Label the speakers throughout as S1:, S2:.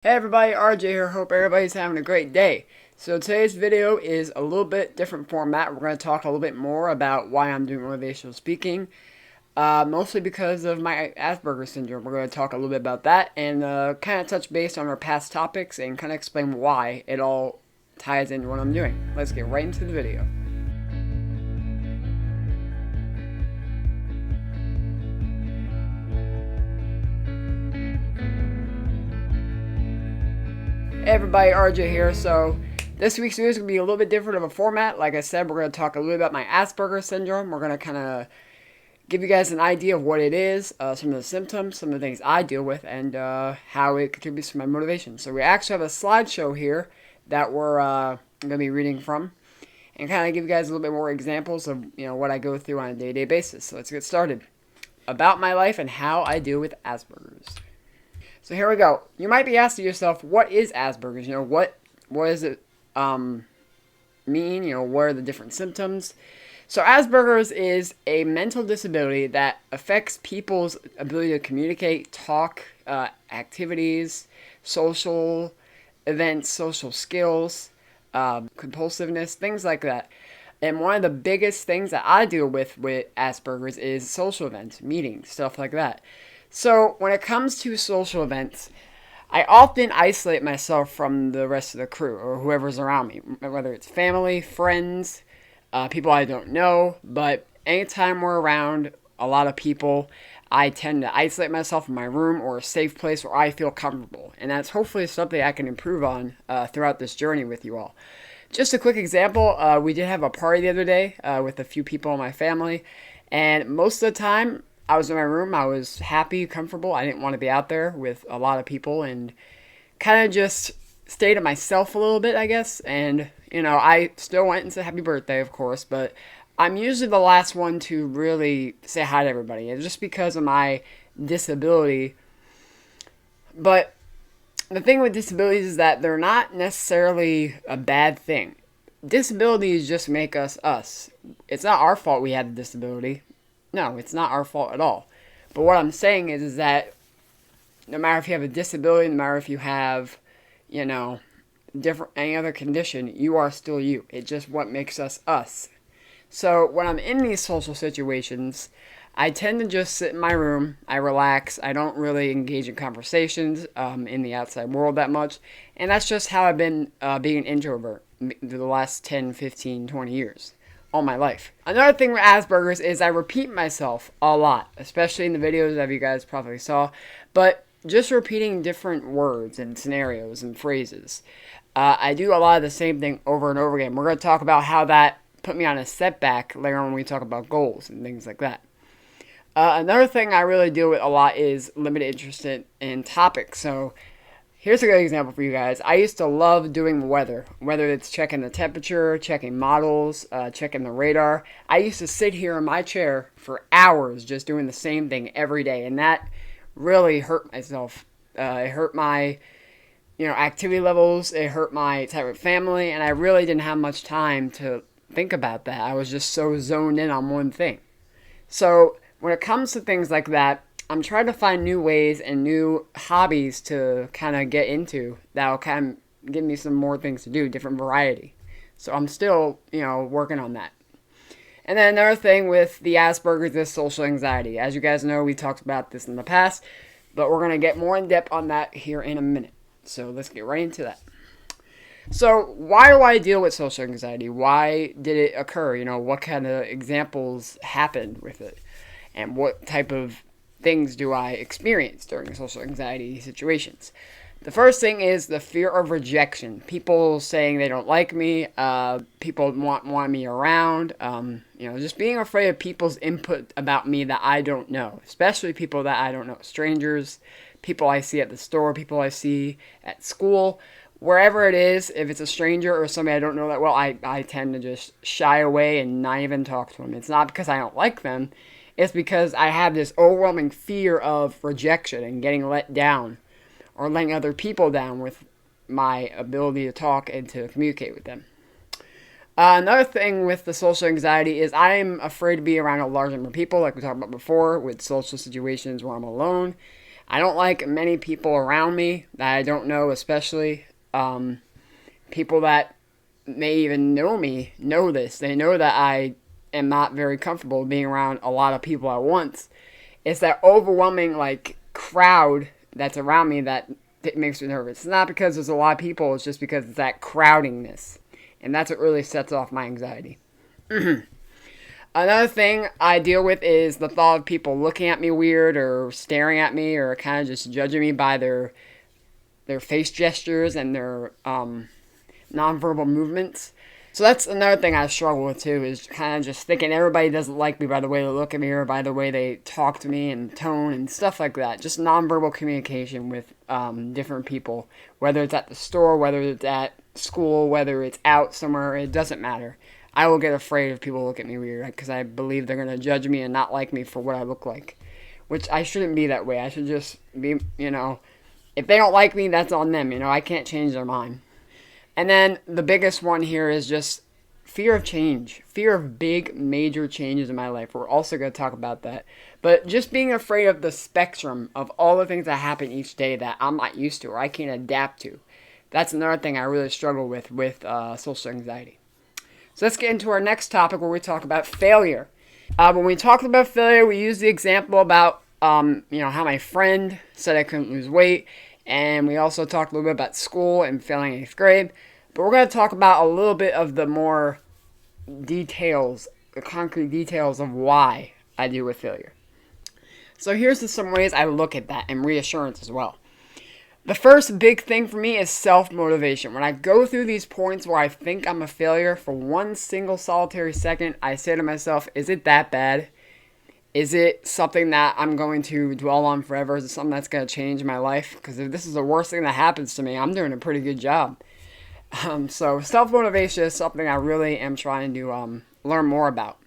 S1: Hey everybody, RJ here. Hope everybody's having a great day. So today's video is a little bit different format. We're going to talk a little bit more about why I'm doing motivational speaking. Mostly because of my Asperger syndrome. We're going to talk a little bit about that and kind of touch base on our past topics and kind of explain why it all ties into what I'm doing. Let's get right into the video. Hey everybody, RJ here. So this week's video is going to be a little bit different of a format. Like I said, we're going to talk a little bit about my Asperger syndrome. We're going to kind of give you guys an idea of what it is, some of the symptoms, some of the things I deal with, and how it contributes to my motivation. So we actually have a slideshow here that we're going to be reading from, and kind of give you guys a little bit more examples of what I go through on a day-to-day basis. So let's get started. About my life and how I deal with Asperger's. So here we go. You might be asking yourself, what is Asperger's? What does it mean? What are the different symptoms? So Asperger's is a mental disability that affects people's ability to communicate, talk, activities, social events, social skills, compulsiveness, things like that. And one of the biggest things that I deal with Asperger's is social events, meetings, stuff like that. So when it comes to social events, I often isolate myself from the rest of the crew or whoever's around me, whether it's family, friends, people I don't know. But anytime we're around a lot of people, I tend to isolate myself in my room or a safe place where I feel comfortable. And that's hopefully something I can improve on throughout this journey with you all. Just a quick example, we did have a party the other day with a few people in my family. And most of the time, I was in my room, I was happy, comfortable. I didn't want to be out there with a lot of people and kind of just stay to myself a little bit, I guess. And, I still went and said happy birthday, of course, but I'm usually the last one to really say hi to everybody. And just because of my disability. But the thing with disabilities is that they're not necessarily a bad thing. Disabilities just make us us. It's not our fault we had a disability. No, it's not our fault at all. But what I'm saying is that no matter if you have a disability, no matter if you have, different any other condition, you are still you. It's just what makes us us. So when I'm in these social situations, I tend to just sit in my room. I relax. I don't really engage in conversations in the outside world that much. And that's just how I've been being an introvert the last 10, 15, 20 years. All my life. Another thing with Asperger's is I repeat myself a lot, especially in the videos that you guys probably saw, but just repeating different words and scenarios and phrases. I do a lot of the same thing over and over again. We're going to talk about how that put me on a setback later on when we talk about goals and things like that. Another thing I really deal with a lot is limited interest in topics. So here's a good example for you guys. I used to love doing weather, whether it's checking the temperature, checking models, checking the radar. I used to sit here in my chair for hours just doing the same thing every day, and that really hurt myself. It hurt my, activity levels. It hurt my time with family, and I really didn't have much time to think about that. I was just so zoned in on one thing. So when it comes to things like that, I'm trying to find new ways and new hobbies to kind of get into that'll kind of give me some more things to do, different variety. So I'm still, working on that. And then another thing with the Asperger's is social anxiety. As you guys know, we talked about this in the past, but we're going to get more in depth on that here in a minute. So let's get right into that. So why do I deal with social anxiety? Why did it occur? What kind of examples happened with it? And what type of things do I experience during social anxiety situations? The first thing is the fear of rejection. People saying they don't like me, people want me around, just being afraid of people's input about me that I don't know, especially people that I don't know, strangers, people I see at the store, people I see at school, wherever it is. If it's a stranger or somebody I don't know that well, I tend to just shy away and not even talk to them. It's not because I don't like them. It's because I have this overwhelming fear of rejection and getting let down or letting other people down with my ability to talk and to communicate with them. Another thing with the social anxiety is I'm afraid to be around a large number of people, like we talked about before, with social situations where I'm alone. I don't like many people around me that I don't know, especially people that may even know me know this. They know that I am not very comfortable being around a lot of people at once. It's that overwhelming like crowd that's around me that makes me nervous. It's not because there's a lot of people, it's just because it's that crowdingness. And that's what really sets off my anxiety. Another thing I deal with is the thought of people looking at me weird or staring at me or kind of just judging me by their face gestures and their nonverbal movements. So that's another thing I struggle with too, is kind of just thinking everybody doesn't like me by the way they look at me or by the way they talk to me and tone and stuff like that. Just nonverbal communication with different people, whether it's at the store, whether it's at school, whether it's out somewhere, it doesn't matter. I will get afraid if people look at me weird because I believe they're going to judge me and not like me for what I look like, which I shouldn't be that way. I should just be, if they don't like me, that's on them. I can't change their mind. And then the biggest one here is just fear of change, fear of big, major changes in my life. We're also going to talk about that. But just being afraid of the spectrum of all the things that happen each day that I'm not used to or I can't adapt to. That's another thing I really struggle with social anxiety. So let's get into our next topic where we talk about failure. When we talked about failure, we used the example about, how my friend said I couldn't lose weight. And we also talked a little bit about school and failing 8th grade. But we're going to talk about a little bit of the more details, the concrete details of why I deal with failure. So here's some ways I look at that and reassurance as well. The first big thing for me is self-motivation. When I go through these points where I think I'm a failure for one single solitary second, I say to myself, is it that bad? Is it something that I'm going to dwell on forever? Is it something that's going to change my life? Because if this is the worst thing that happens to me, I'm doing a pretty good job. So self-motivation is something I really am trying to learn more about.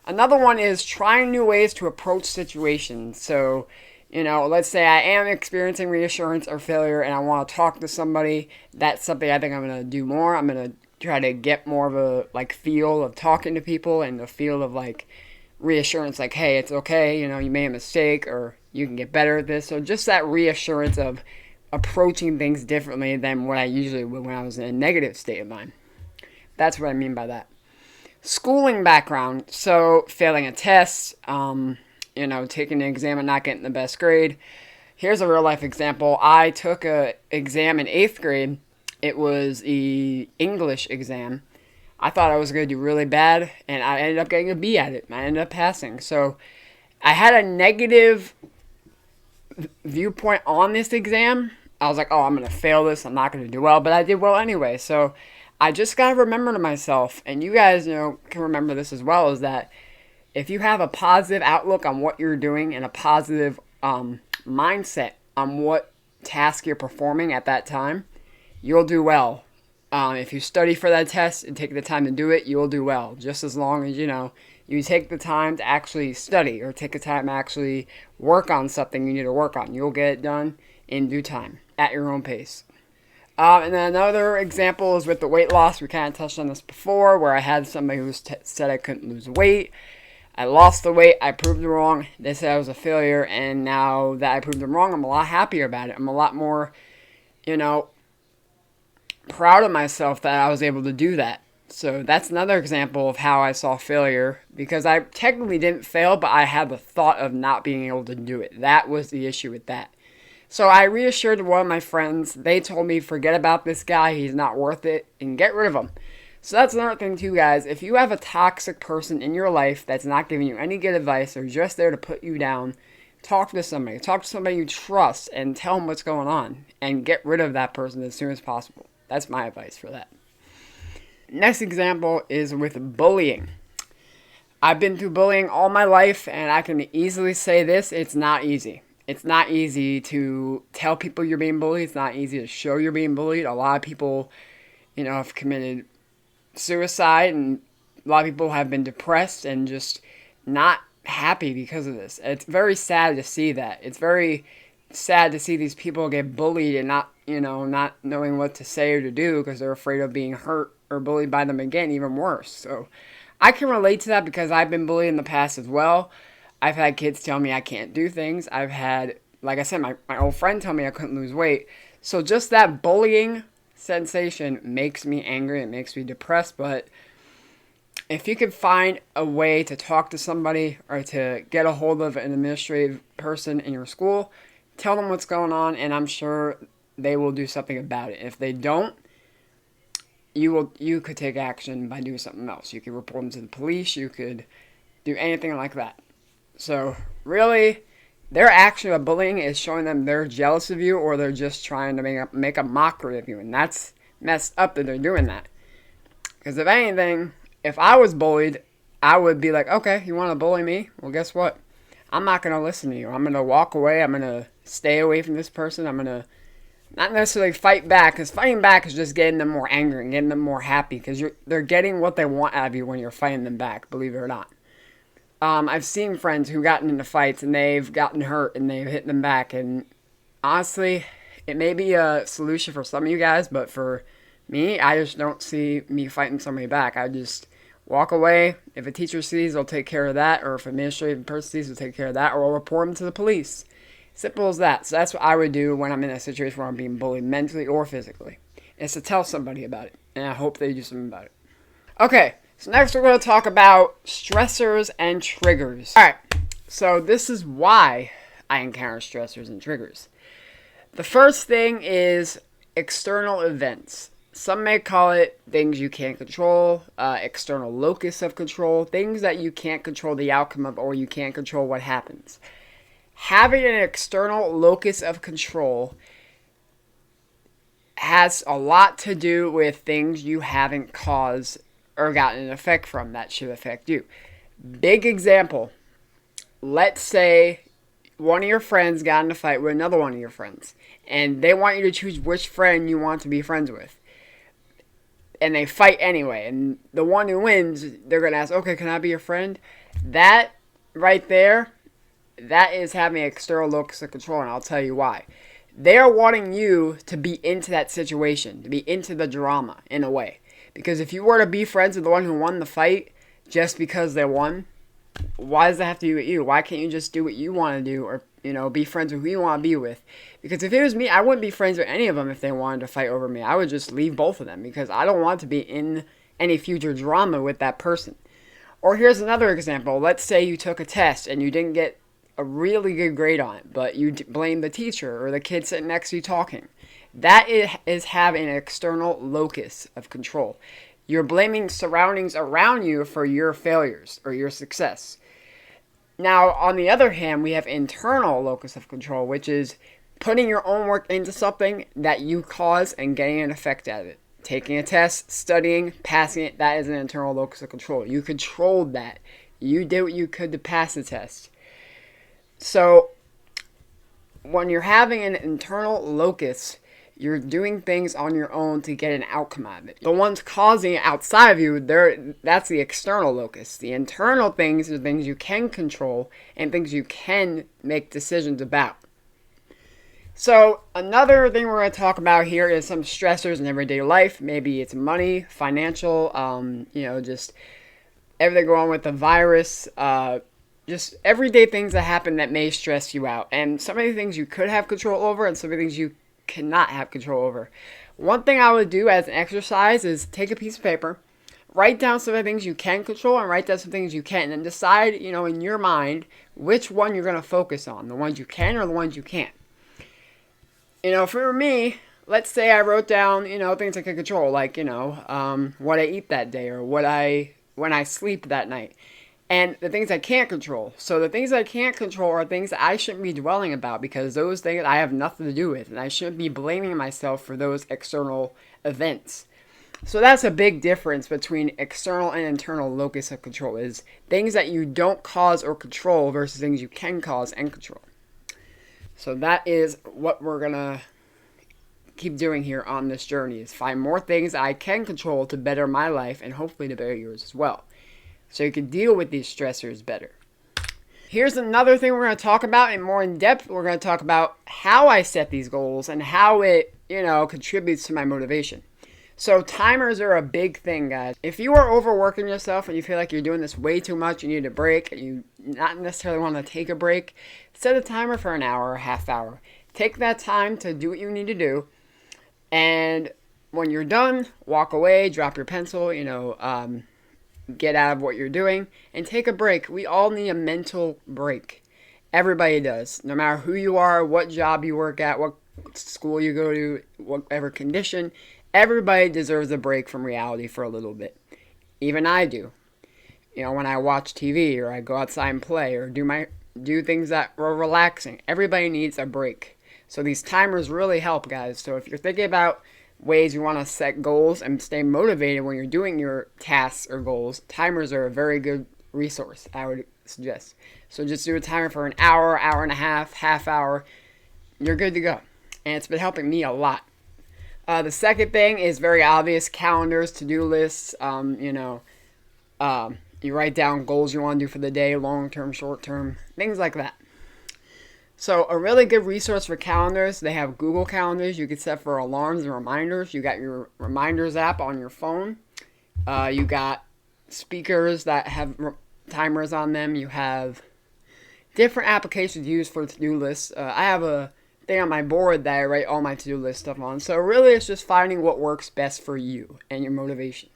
S1: Another one is trying new ways to approach situations. So, let's say I am experiencing reassurance or failure and I want to talk to somebody. That's something I think I'm going to do more. I'm going to try to get more of a feel of talking to people and the feel of reassurance, hey, it's okay, you made a mistake or you can get better at this. So just that reassurance of approaching things differently than what I usually would when I was in a negative state of mind. That's what I mean by that. Schooling background, so failing a test, taking an exam and not getting the best grade. Here's a real life example. I took an exam in 8th grade. It was the English exam. I thought I was going to do really bad, and I ended up getting a B at it. I ended up passing. So I had a negative viewpoint on this exam. I was like, oh, I'm going to fail this. I'm not going to do well, but I did well anyway. So I just got to remember to myself, and you guys, can remember this as well, is that if you have a positive outlook on what you're doing and a positive mindset on what task you're performing at that time, you'll do well. If you study for that test and take the time to do it, you'll do well. Just as long as, you take the time to actually study or take the time to actually work on something you need to work on. You'll get it done in due time at your own pace. And then another example is with the weight loss. We kind of touched on this before, where I had somebody who said I couldn't lose weight. I lost the weight. I proved them wrong. They said I was a failure. And now that I proved them wrong, I'm a lot happier about it. I'm a lot more, proud of myself that I was able to do that. So that's another example of how I saw failure, because I technically didn't fail, but I had the thought of not being able to do it. That was the issue with that. So I reassured one of my friends. They told me, forget about this guy. He's not worth it, and get rid of him. So that's another thing too, guys. If you have a toxic person in your life that's not giving you any good advice or just there to put you down, talk to somebody. Talk to somebody you trust and tell them what's going on, and get rid of that person as soon as possible. That's my advice for that. Next example is with bullying. I've been through bullying all my life, and I can easily say this, it's not easy. It's not easy to tell people you're being bullied. It's not easy to show you're being bullied. A lot of people, have committed suicide, and a lot of people have been depressed and just not happy because of this. It's very sad to see that. It's very sad to see these people get bullied and not knowing what to say or to do because they're afraid of being hurt or bullied by them again, even worse. So I can relate to that because I've been bullied in the past as well. I've had kids tell me I can't do things. I've had like I said, my old friend told me I couldn't lose weight. So just that bullying sensation makes me angry. It makes me depressed. But if you could find a way to talk to somebody or to get a hold of an administrative person in your school, tell them what's going on, and I'm sure they will do something about it. If they don't, you could take action by doing something else. You could report them to the police. You could do anything like that. So really, their action of bullying is showing them they're jealous of you, or they're just trying to make a mockery of you, and that's messed up that they're doing that. Because if anything, if I was bullied, I would be like, okay, you want to bully me? Well, guess what? I'm not going to listen to you. I'm going to walk away. I'm going to stay away from this person. I'm going to not necessarily fight back, because fighting back is just getting them more angry and getting them more happy, because they're getting what they want out of you when you're fighting them back, believe it or not. I've seen friends who've gotten into fights and they've gotten hurt and they've hit them back, and honestly, it may be a solution for some of you guys, but for me, I just don't see me fighting somebody back. I just walk away. If a teacher sees, they'll take care of that, or if an administrative person sees, they'll take care of that, or I'll report them to the police. Simple as that. So that's what I would do when I'm in a situation where I'm being bullied mentally or physically, is to tell somebody about it, and I hope they do something about it. Okay, so next we're going to talk about stressors and triggers. Alright, so this is why I encounter stressors and triggers. The first thing is external events. Some may call it things you can't control, external locus of control, things that you can't control the outcome of, or you can't control what happens. Having an external locus of control has a lot to do with things you haven't caused or gotten an effect from that should affect you. Big example. Let's say one of your friends got in a fight with another one of your friends, and they want you to choose which friend you want to be friends with. And they fight anyway, and the one who wins, they're going to ask, okay, can I be your friend? That right there, that is having an external locus of control, and I'll tell you why. They're wanting you to be into that situation, to be into the drama, in a way. Because if you were to be friends with the one who won the fight just because they won, why does that have to do with you? Why can't you just do what you want to do, or, be friends with who you want to be with? Because if it was me, I wouldn't be friends with any of them if they wanted to fight over me. I would just leave both of them, because I don't want to be in any future drama with that person. Or here's another example. Let's say you took a test and you didn't get a really good grade on it, but you blame the teacher or the kid sitting next to you talking. That is having an external locus of control. You're blaming surroundings around you for your failures or your success. Now, on the other hand, we have internal locus of control, which is putting your own work into something that you cause and getting an effect out of it. Taking a test, studying, passing it, that is an internal locus of control. You controlled that. You did what you could to pass the test. So, when you're having an internal locus, you're doing things on your own to get an outcome out of it. The ones causing it outside of you, that's the external locus. The internal things are things you can control and things you can make decisions about. So, another thing we're going to talk about here is some stressors in everyday life. Maybe it's money, financial, just everything going on with the virus, just everyday things that happen that may stress you out. And some of the things you could have control over and some of the things you cannot have control over. One thing I would do as an exercise is take a piece of paper, write down some of the things you can control and write down some things you can't, and decide, in your mind, which one you're going to focus on, the ones you can or the ones you can't. For me, let's say I wrote down, things I can control, like, what I eat that day or when I sleep that night. And the things I can't control. So the things I can't control are things that I shouldn't be dwelling about, because those things I have nothing to do with, and I shouldn't be blaming myself for those external events. So that's a big difference between external and internal locus of control, is things that you don't cause or control versus things you can cause and control. So that is what we're going to keep doing here on this journey, is find more things I can control to better my life and hopefully to better yours as well, so you can deal with these stressors better. Here's another thing we're going to talk about in more in depth. We're going to talk about how I set these goals and how it, contributes to my motivation. So timers are a big thing, guys. If you are overworking yourself and you feel like you're doing this way too much, you need a break, and you not necessarily want to take a break, set a timer for an hour or a half hour. Take that time to do what you need to do, and when you're done, walk away, drop your pencil, get out of what you're doing, and take a break. We all need a mental break. Everybody does. No matter who you are, what job you work at, what school you go to, whatever condition, everybody deserves a break from reality for a little bit. Even I do. When I watch TV or I go outside and play or do things that are relaxing. Everybody needs a break. So these timers really help, guys. So if you're thinking about ways you want to set goals and stay motivated when you're doing your tasks or goals, timers are a very good resource, I would suggest. So just do a timer for an hour, hour and a half hour. You're good to go. And it's been helping me a lot. The second thing is very obvious: calendars, to-do lists. You write down goals you want to do for the day, long-term, short-term, things like that. So a really good resource for calendars, they have Google Calendars. You can set for alarms and reminders. You got your reminders app on your phone. You got speakers that have timers on them. You have different applications used for to-do lists. I have a thing on my board that I write all my to-do list stuff on. So really it's just finding what works best for you and your motivation.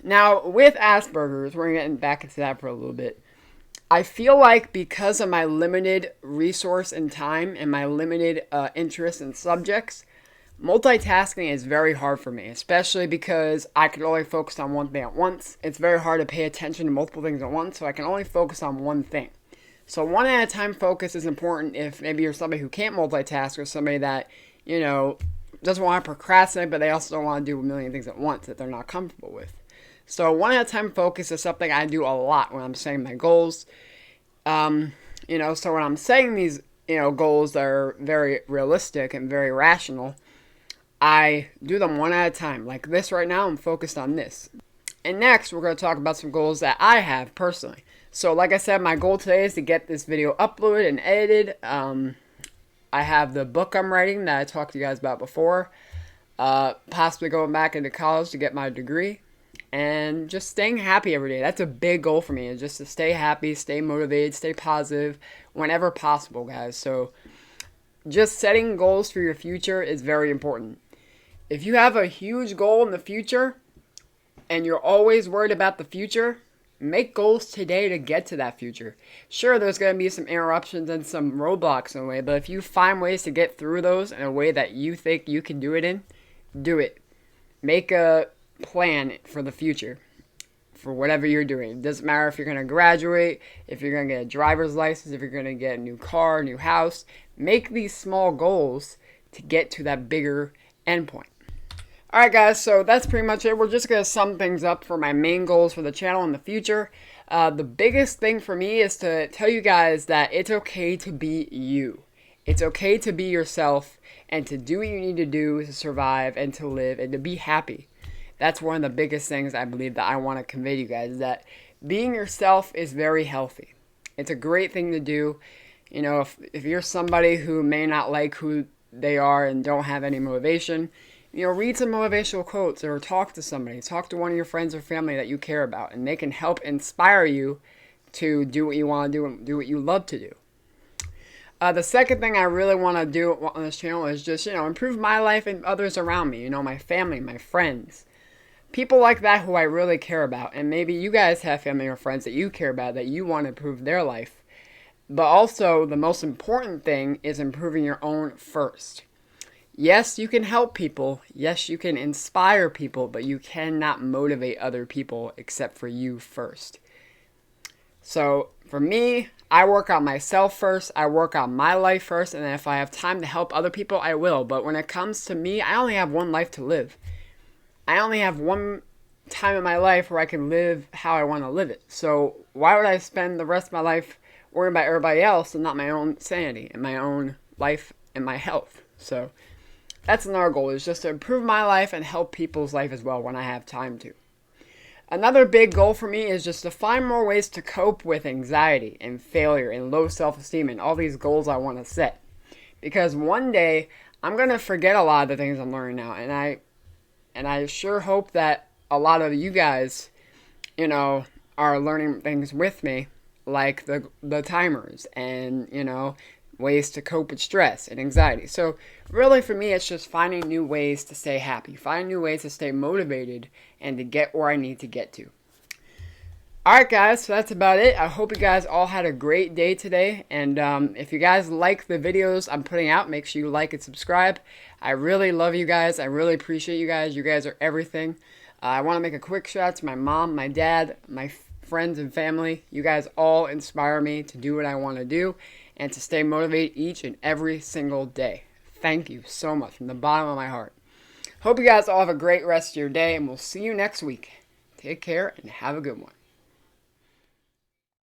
S1: Now with Asperger's, we're getting back into that for a little bit. I feel like because of my limited resource and time and my limited interest in subjects, multitasking is very hard for me, especially because I can only focus on one thing at once. It's very hard to pay attention to multiple things at once, so I can only focus on one thing. So one at a time focus is important if maybe you're somebody who can't multitask or somebody that, doesn't want to procrastinate, but they also don't want to do a million things at once that they're not comfortable with. So one at a time focus is something I do a lot when I'm setting my goals. So when I'm setting these, goals that are very realistic and very rational, I do them one at a time. Like this right now, I'm focused on this. And next, we're going to talk about some goals that I have personally. So like I said, my goal today is to get this video uploaded and edited. I have the book I'm writing that I talked to you guys about before. Possibly going back into college to get my degree. And just staying happy every day. That's a big goal for me, is just to stay happy, stay motivated, stay positive whenever possible, guys. So just setting goals for your future is very important. If you have a huge goal in the future and you're always worried about the future, make goals today to get to that future. Sure, there's going to be some interruptions and some roadblocks in the way, but if you find ways to get through those in a way that you think you can do it in, do it. Make a plan for the future for whatever you're doing. It doesn't matter if you're going to graduate, if you're going to get a driver's license, if you're going to get a new car, a new house. Make these small goals to get to that bigger endpoint. Alright guys, so that's pretty much it. We're just going to sum things up for my main goals for the channel in the future. The biggest thing for me is to tell you guys that it's okay to be you. It's okay to be yourself and to do what you need to do to survive and to live and to be happy. That's one of the biggest things I believe that I want to convey to you guys, is that being yourself is very healthy. It's a great thing to do. If you're somebody who may not like who they are and don't have any motivation, read some motivational quotes or talk to somebody. Talk to one of your friends or family that you care about, and they can help inspire you to do what you want to do and do what you love to do. The second thing I really want to do on this channel is just, improve my life and others around me. My family, my friends. People like that who I really care about. And maybe you guys have family or friends that you care about, that you want to improve their life. But also, the most important thing is improving your own first. Yes, you can help people. Yes, you can inspire people. But you cannot motivate other people except for you first. So, for me, I work on myself first. I work on my life first. And then if I have time to help other people, I will. But when it comes to me, I only have one life to live. I only have one time in my life where I can live how I want to live it. So why would I spend the rest of my life worrying about everybody else and not my own sanity and my own life and my health? So that's another goal, is just to improve my life and help people's life as well when I have time to. Another big goal for me is just to find more ways to cope with anxiety and failure and low self-esteem and all these goals I want to set. Because one day I'm going to forget a lot of the things I'm learning now, and And I sure hope that a lot of you guys, are learning things with me, like the timers and, ways to cope with stress and anxiety. So really for me, it's just finding new ways to stay happy, finding new ways to stay motivated and to get where I need to get to. Alright guys, so that's about it. I hope you guys all had a great day today. And if you guys like the videos I'm putting out, make sure you like and subscribe. I really love you guys. I really appreciate you guys. You guys are everything. I want to make a quick shout out to my mom, my dad, my friends and family. You guys all inspire me to do what I want to do and to stay motivated each and every single day. Thank you so much from the bottom of my heart. Hope you guys all have a great rest of your day, and we'll see you next week. Take care and have a good one.